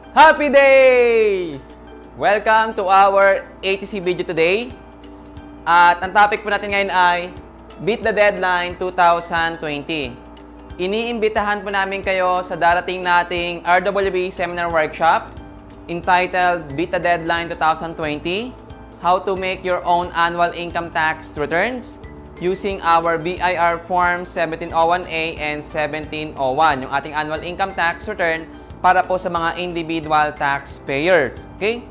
Happy day! Welcome to our ATC video today. At ang topic po natin ngayon ay Beat the Deadline 2020. Iniimbitahan po namin kayo sa darating nating RWB Seminar-Workshop entitled Beat the Deadline 2020, How to Make Your Own Annual Income Tax Returns using our BIR Forms 1701A and 1701, yung ating annual income tax return para po sa mga individual taxpayers. Okay?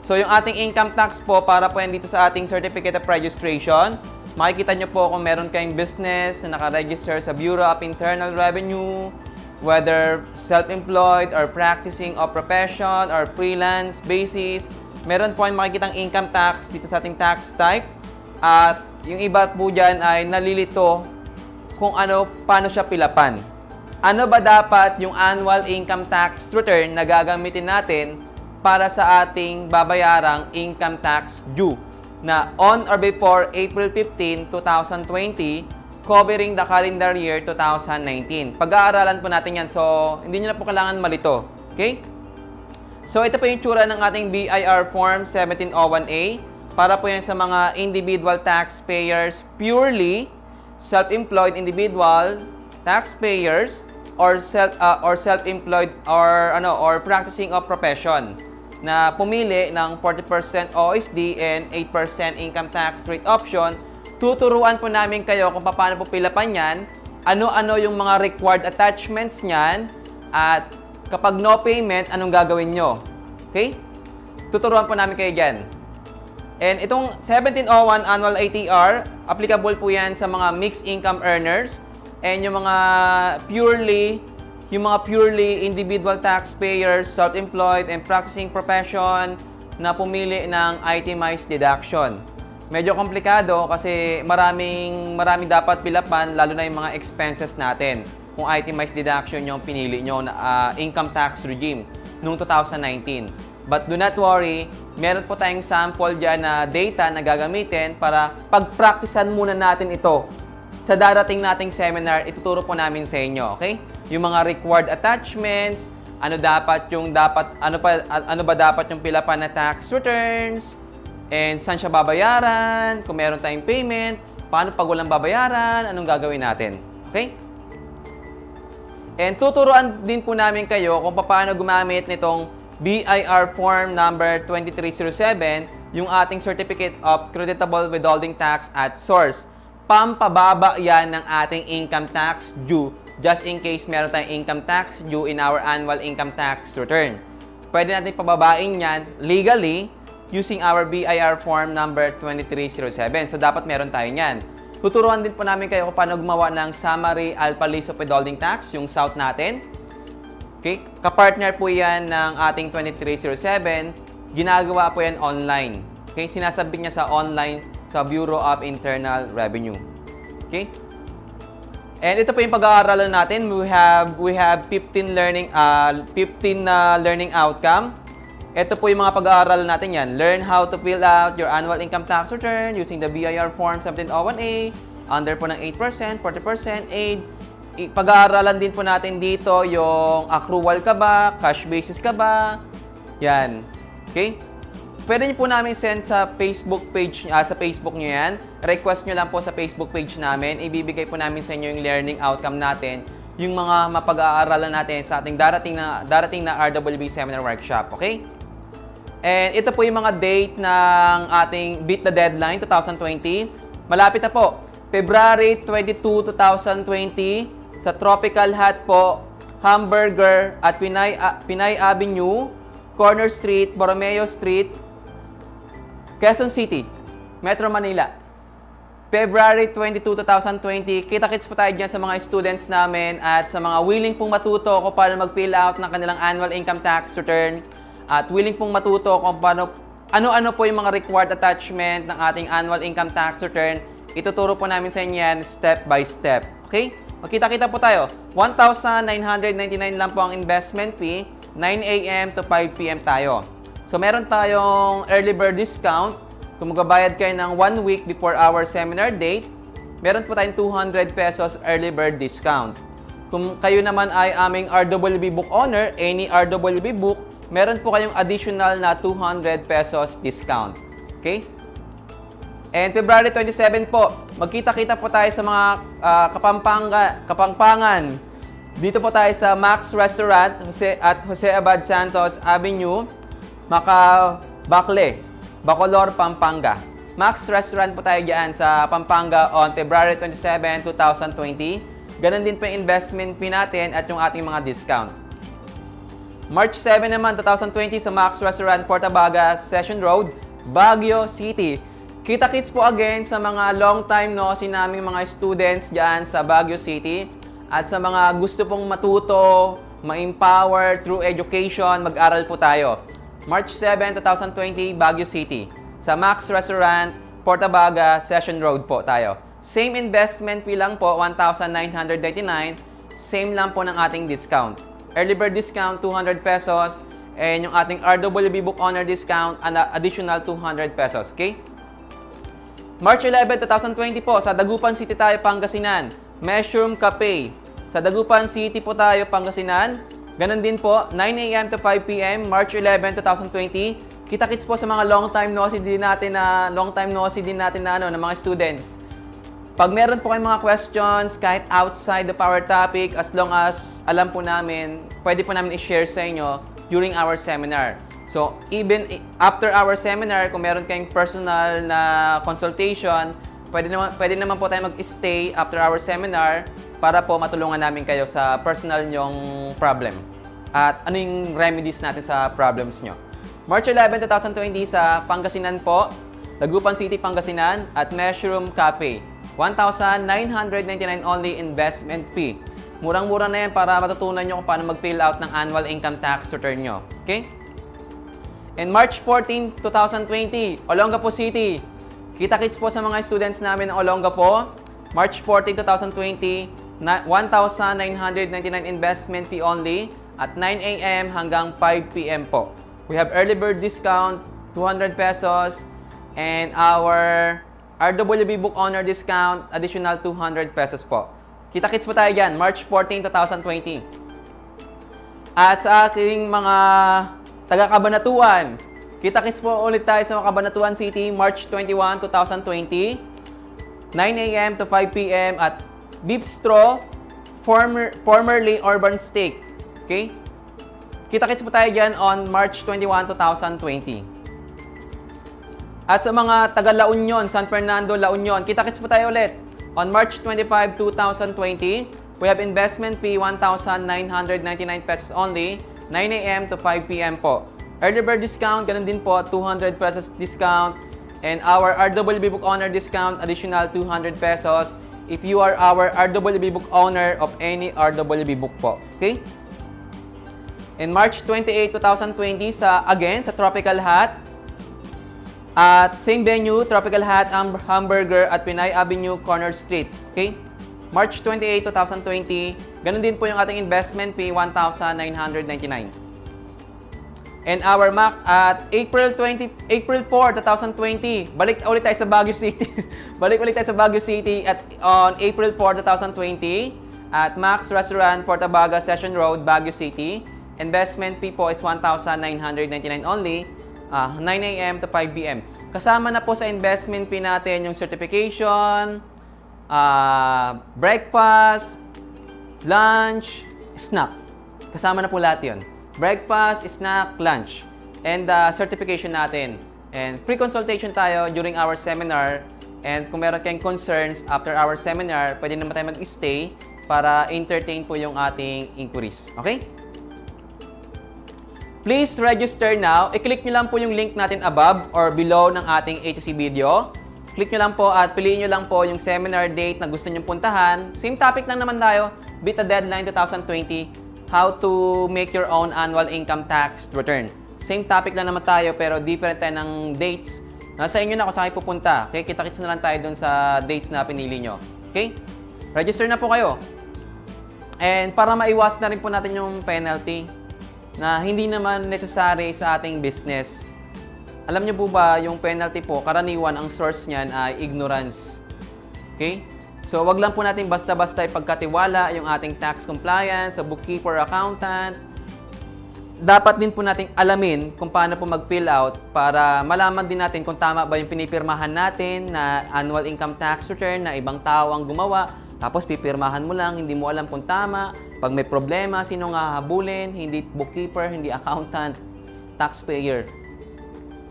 So, yung ating income tax po, para po yan dito sa ating Certificate of Registration. Makikita nyo po kung meron kayong business na nakaregister sa Bureau of Internal Revenue, whether self-employed or practicing of profession or freelance basis. Meron po yung makikitang income tax dito sa ating tax type. At yung iba po dyan ay nalilito kung paano siya pilapan. Ano ba dapat yung annual income tax return na gagamitin natin para sa ating babayarang income tax due na on or before April 15, 2020, covering the calendar year 2019. Pag-aaralan po natin yan, so hindi nyo na po kailangan malito. Okay? So ito po yung tsura ng ating BIR Form 1701A para po yan sa mga individual taxpayers, purely self-employed individual taxpayers or self-employed or practicing of profession na pumili ng 40% OSD and 8% income tax rate option. Tuturuan po namin kayo kung paano po pilapan yan, ano-ano yung mga required attachments niyan, at kapag no payment, anong gagawin nyo. Okay? Tuturuan po namin kayo dyan. And itong 1701 annual ATR, applicable po yan sa mga mixed income earners and yung mga purely individual taxpayers, self-employed and practicing profession na pumili ng itemized deduction. Medyo komplikado kasi maraming dapat pilapan, lalo na yung mga expenses natin kung itemized deduction yung pinili nyo na income tax regime noong 2019. But do not worry, meron po tayong sample dyan na data na gagamitin para pag-practicean muna natin ito. Sa darating nating seminar, ituturo po namin sa inyo, okay? Yung mga required attachments, ano ba dapat yung pilapan na tax returns, and saan siya babayaran, kung meron tayong payment, paano pag walang babayaran, anong gagawin natin, okay? And tuturuan din po namin kayo kung paano gumamit nitong BIR Form number 2307, yung ating Certificate of Creditable Withholding Tax at Source. Pampababa yan ng ating income tax due just in case meron tayong income tax due in our annual income tax return. Pwede natin pababain yan legally using our BIR Form number 2307. So, dapat meron tayo yan. Tuturuan din po namin kayo kung paano gumawa ng Summary Alpha List of Withholding Tax, yung SOUT natin. Okay? Kapartner po yan ng ating 2307. Ginagawa po yan online. Okay? Sinasabit niya sa online sa Bureau of Internal Revenue. Okay? And ito po yung pag-aaralan natin. We have 15 learning outcome. Ito po yung mga pag-aaralan natin yan. Learn how to fill out your annual income tax return using the BIR Form 1701A. Under po ng 8%, 40%, aid. Pag-aaralan din po natin dito yung accrual ka ba, cash basis ka ba. Yan. Okay? Pwede niyo po namin send sa Facebook page, sa Facebook niyo yan. Request niyo lang po sa Facebook page namin. Ibibigay po namin sa inyo yung learning outcome natin, yung mga mapag-aaralan natin sa ating darating na RWB Seminar-Workshop. Okay? And ito po yung mga date ng ating Beat the Deadline 2020. Malapit na po. February 22, 2020 sa Tropical Hut po, Hamburger at Pinay Avenue, Corner Street, Borromeo Street, Quezon City, Metro Manila. February 22, 2020, kita-kits po tayo dyan sa mga students namin at sa mga willing pong matuto kung paano mag-fill out ng kanilang annual income tax return at willing pong matuto kung paano, ano-ano po yung mga required attachment ng ating annual income tax return. Ituturo po namin sa inyo yan step by step. Okay? Magkita-kita po tayo. 1,999 lang po ang investment fee. 9 a.m. to 5 p.m. tayo. So, meron tayong early bird discount. Kung magbabayad kayo ng 1 week before our seminar date, meron po tayong 200 pesos early bird discount. Kung kayo naman ay aming RWB book owner, any RWB book, meron po kayong additional na 200 pesos discount. Okay? And February 27 po, magkita-kita po tayo sa mga Kapampangan. Dito po tayo sa Max Restaurant at Jose Abad Santos Avenue, Bacolor, Pampanga. Max Restaurant po tayo dyan sa Pampanga on February 27, 2020. Ganon din po yung investment fee natin at yung ating mga discount. March 7 naman, 2020 sa Max Restaurant, Portabaga, Session Road, Baguio City. Kita-kits po again sa mga long time no si naming mga students dyan sa Baguio City at sa mga gusto pong matuto, ma-empower through education, mag-aral po tayo. March 7, 2020, Baguio City. Sa Max Restaurant, Portabaga, Session Road po tayo. Same investment fee lang po, 1,999. Same lang po ng ating discount. Early bird discount, 200 pesos. And yung ating RWB book owner discount, an additional 200 pesos. Okay? March 11, 2020 po, sa Dagupan City tayo, Pangasinan. Mushroom Cafe. Sa Dagupan City po tayo, Pangasinan. Ganon din po, 9 a.m. to 5 p.m. March 11, 2020. Kita-kits po sa mga long time no see din natin na mga students. Pag meron po kayong mga questions, kahit outside of our topic, as long as alam po namin, pwede po namin i-share sa inyo during our seminar. So, even after our seminar, kung meron kayong personal na consultation, pwede naman po tayo mag-stay after our seminar para po matulungan namin kayo sa personal nyong problem. At ano yung remedies natin sa problems nyo. March 11, 2020 sa Pangasinan po, Dagupan City, Pangasinan at Mushroom Cafe. 1,999 only investment fee. Murang-mura na yan para matutunan nyo kung paano mag-fill out ng annual income tax return nyo. Okay? And March 14, 2020, Olongapo City. Kita-kits po sa mga students namin ng Olongapo. March 14, 2020, 1,999 investment fee only at 9 a.m. hanggang 5 p.m. po. We have early bird discount, 200 pesos, and our RWB book owner discount, additional 200 pesos po. Kita-kits po tayo dyan, March 14, 2020. At sa ating mga taga-Cabanatuan, kita-kits po ulit tayo sa Cabanatuan City, March 21, 2020. 9 a.m. to 5 p.m. at Bistro, formerly Urban Steak. Okay? Kita-kits po tayo dyan on March 21, 2020. At sa mga taga La Union, San Fernando, La Union, kita-kits po tayo ulit. On March 25, 2020, we have investment fee 1,999 pesos only, 9 a.m. to 5 p.m. po. Early bird discount, ganun din po, 200 pesos discount. And our RWB book owner discount, additional 200 pesos if you are our RWB book owner of any RWB book po. Okay? In March 28, 2020, sa Tropical Hat, at same venue, Tropical Hat Hamburger at Pinay Avenue, Corner Street. Okay? March 28, 2020. Ganun din po yung ating investment fee, 1,999. And our MAC at April 4, 2020. Balik ulit tayo sa Baguio City. Balik ulit tayo sa Baguio City at on April 4, 2020 at Max Restaurant, Portabaga, Session Road, Baguio City. Investment fee po is 1,999 only. 9 a.m. to 5 p.m. Kasama na po sa investment fee natin yung certification, breakfast, lunch, snack. Kasama na po lahat yun. Breakfast, snack, lunch, and certification natin. And free consultation tayo during our seminar. And kung meron kayong concerns after our seminar, pwede naman tayo mag-stay para entertain po yung ating inquiries. Okay? Please register now. I-click nyo lang po yung link natin above or below ng ating ATC video. Click nyo lang po at piliin nyo lang po yung seminar date na gusto nyo puntahan. Same topic lang naman tayo. Beat the Deadline 2020. How to make your own annual income tax return. Same topic lang naman tayo pero different tayo ng dates. Nasa inyo na kung saan kayo pupunta. Okay? Kita-kits na lang tayo dun sa dates na pinili nyo. Okay? Register na po kayo. And para maiwas na rin po natin yung penalty na hindi naman necessary sa ating business. Alam niyo po ba, yung penalty po, karaniwan ang source niyan ay ignorance. Okay? So, wag lang po natin basta-basta ipagkatiwala yung ating tax compliance sa bookkeeper, accountant. Dapat din po nating alamin kung paano po mag-fill out para malaman din natin kung tama ba yung pinipirmahan natin na annual income tax return na ibang tao ang gumawa. Tapos pipirmahan mo lang, hindi mo alam kung tama. Pag may problema, sino nga hahabulin? Hindi bookkeeper, hindi accountant, taxpayer.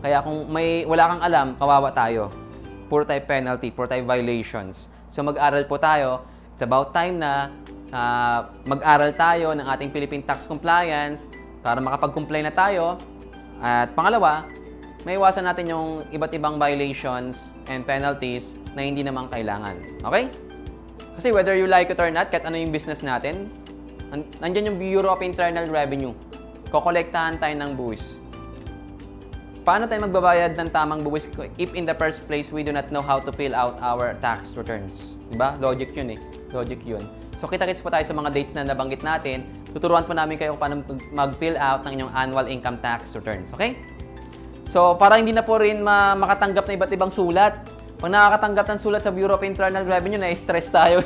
Kaya kung wala kang alam, kawawa tayo. Puro tayo penalty, puro tayo violations. So mag-aral po tayo. It's about time na mag-aral tayo ng ating Philippine Tax Compliance para makapag-comply na tayo. At pangalawa, maiwasan natin yung iba't ibang violations and penalties na hindi naman kailangan. Okay? Kasi whether you like it or not, kahit ano yung business natin, nandyan yung Bureau of Internal Revenue. Kokolektahan tayo ng buwis. Paano tayo magbabayad ng tamang buwis if in the first place we do not know how to fill out our tax returns? Diba? Logic yun eh. Logic yun. So kita-kits po tayo sa mga dates na nabanggit natin. Tuturuan po namin kayo kung paano mag-fill out ng inyong annual income tax returns. Okay? So para hindi na po rin makatanggap ng iba't ibang sulat. Pag nakakatanggap ng sulat sa Bureau of Internal Revenue, na-stress tayo.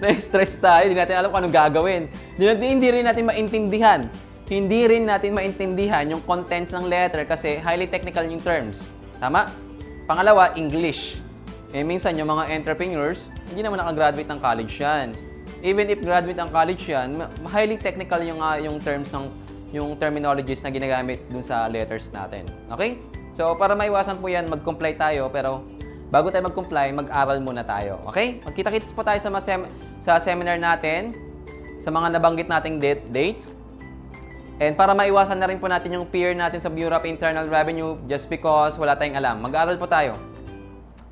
Na-stress tayo. Hindi natin alam kung anong gagawin. Hindi rin natin maintindihan. Hindi rin natin maintindihan yung contents ng letter kasi highly technical yung terms. Tama? Pangalawa, English. Minsan yung mga entrepreneurs, hindi naman nakagraduate ng college yan. Even if graduate ng college yan, highly technical yung terms yung terminologies na ginagamit dun sa letters natin. Okay? So, para maiwasan po yan, mag-comply tayo. Pero, bago tayo mag-comply, mag-aral muna tayo. Okay? Magkita-kits po tayo sa seminar natin, sa mga nabanggit nating dates. And para maiwasan na rin po natin yung peer natin sa Bureau of Internal Revenue just because wala tayong alam. Mag-aral po tayo.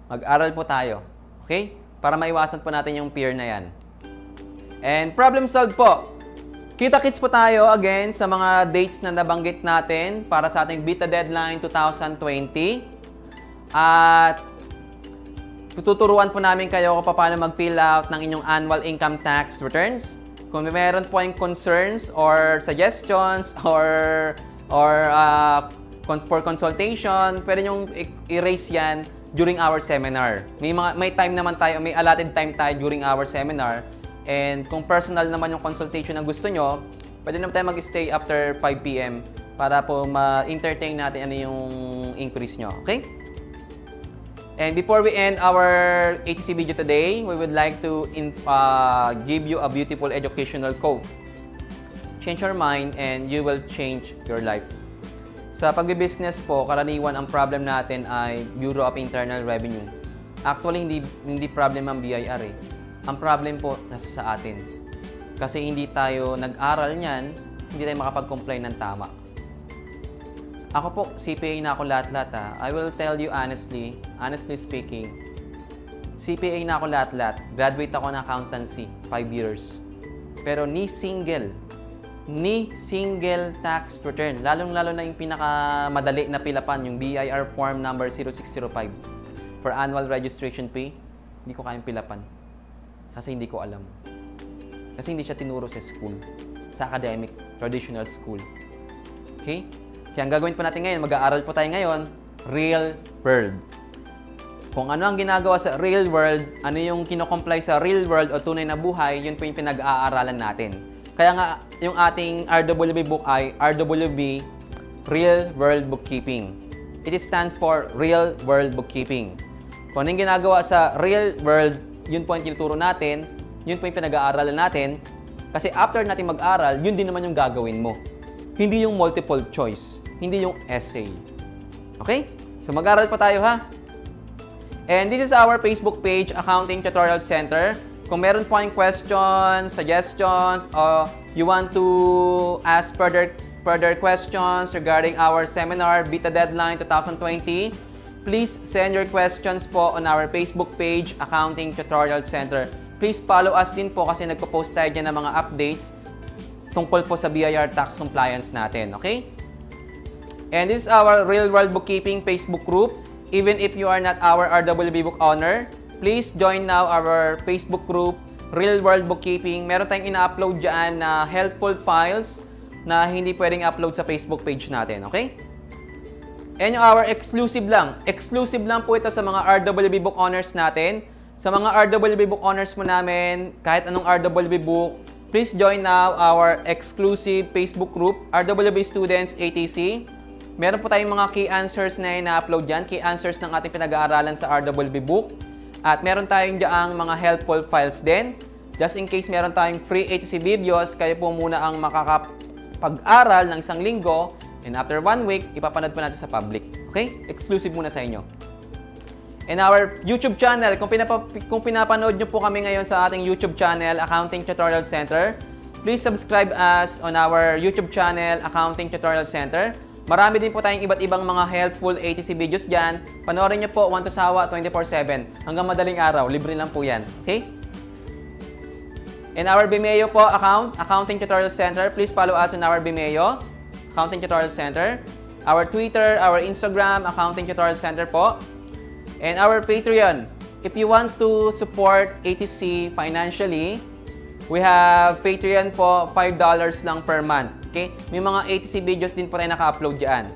Mag-aral po tayo. Okay? Para maiwasan po natin yung peer na yan. And problem solved po. Kita-kits po tayo again sa mga dates na nabanggit natin para sa ating beta deadline 2020. At tuturuan po namin kayo kung paano mag-fill out ng inyong annual income tax returns. Kung meron po yung concerns or suggestions or for consultation, pwede nyong i-raise yan during our seminar. May time naman tayo, may allotted time tayo during our seminar. And kung personal naman yung consultation na gusto nyo, pwede naman tayo mag-stay after 5 p.m. para po ma-entertain natin ano yung increase nyo. Okay? And before we end our ATC video today, we would like to give you a beautiful educational quote. Change your mind and you will change your life. Sa pagbibusiness po, karaniwan ang problem natin ay Bureau of Internal Revenue. Actually, hindi problem ang BIR eh. Ang problem po nasa sa atin. Kasi hindi tayo nag-aral niyan, hindi tayo makapag-comply ng tama. Ako po, CPA na ako lahat-lahat ha. I will tell you honestly speaking, CPA na ako lahat-lahat. Graduate ako ng accountancy, 5 years. Pero ni single tax return, lalong-lalo na yung pinakamadali na pilapan, yung BIR Form number 0605 for annual registration fee, hindi ko kayang pilapan. Kasi hindi ko alam. Kasi hindi siya tinuro sa school, sa academic, traditional school. Okay? Kaya ang gagawin po natin ngayon, mag-aaral po tayo ngayon, real world. Kung ano ang ginagawa sa real world, ano yung kino-comply sa real world o tunay na buhay, yun po yung pinag-aaralan natin. Kaya nga, yung ating RWB book ay RWB Real World Bookkeeping. It stands for Real World Bookkeeping. Kung ano yung ginagawa sa real world, yun po yung tinuturo natin, yun po yung pinag-aaralan natin. Kasi after natin mag-aral, yun din naman yung gagawin mo. Hindi yung multiple choice. Hindi yung essay. Okay? So mag-aral pa tayo ha. And this is our Facebook page, Accounting Tutorial Center. Kung meron po kayong questions, suggestions, or you want to ask further questions regarding our seminar, Beta Deadline 2020, please send your questions po on our Facebook page, Accounting Tutorial Center. Please follow us din po kasi nagpo-post tayo dyan ng mga updates tungkol po sa BIR tax compliance natin. Okay? And this is our Real World Bookkeeping Facebook group. Even if you are not our RWB book owner, please join now our Facebook group, Real World Bookkeeping. Meron tayong ina-upload dyan na helpful files na hindi pwedeng upload sa Facebook page natin. Okay? And yung our exclusive lang po ito sa mga RWB book owners natin. Sa mga RWB book owners mo namin, kahit anong RWB book, please join now our exclusive Facebook group, RWB Students ATC. Meron po tayong mga key answers na ina-upload dyan, key answers ng ating pinag-aaralan sa RWB book. At meron tayong dyan mga helpful files din. Just in case meron tayong free ATC videos, kayo po muna ang makakapag-aral ng isang linggo. And after 1 week, ipapanood po natin sa public. Okay? Exclusive muna sa inyo. And our YouTube channel, kung pinapanood nyo po kami ngayon sa ating YouTube channel, Accounting Tutorial Center, please subscribe us on our YouTube channel, Accounting Tutorial Center. Marami din po tayong iba't ibang mga helpful ATC videos dyan. Panoorin nyo po 1 to sawa 24/7 hanggang madaling araw. Libre lang po yan. Okay? And our Vimeo po account, Accounting Tutorial Center. Please follow us on our Vimeo, Accounting Tutorial Center. Our Twitter, our Instagram, Accounting Tutorial Center po. And our Patreon. If you want to support ATC financially, we have Patreon po, $5 lang per month. Okay? May mga ATC videos din po tayo naka-upload dyan.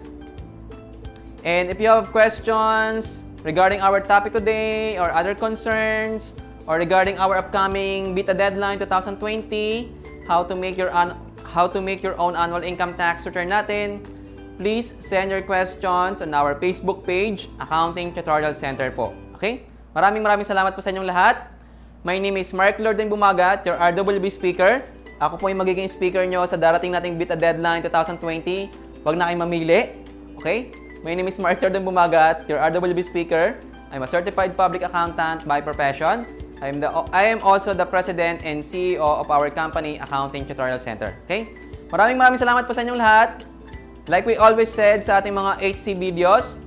And if you have questions regarding our topic today or other concerns or regarding our upcoming beta deadline 2020, how to make your own annual income tax return natin, please send your questions on our Facebook page, Accounting Tutorial Center po. Okay? Maraming salamat po sa inyong lahat. My name is Mark Lorden Bumagat, your RWB Speaker. Ako po yung magiging speaker nyo sa darating nating beta deadline 2020. Huwag na kayong mamili. Okay? My name is Mark Lorden Bumagat, your RWB Speaker. I'm a certified public accountant by profession. I am also the president and CEO of our company, Accounting Tutorial Center. Okay? Maraming salamat po sa inyong lahat. Like we always said sa ating mga HC videos,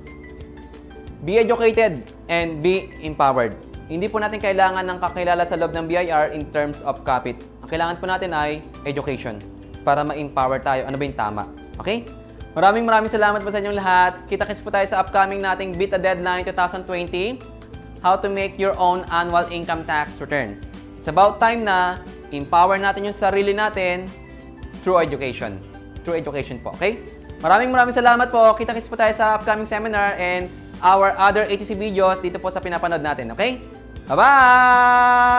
be educated and be empowered. Hindi po natin kailangan ng kakilala sa loob ng BIR in terms of kapit. Ang kailangan po natin ay education para ma-empower tayo. Ano ba yung tama? Okay? Maraming salamat po sa inyong lahat. Kita-kits po tayo sa upcoming nating beta deadline 2020, how to make your own annual income tax return. It's about time na empower natin yung sarili natin through education. Through education po. Okay? Maraming salamat po. Kita-kits po tayo sa upcoming seminar and our other ATC videos dito po sa pinapanood natin. Okay? Bye-bye!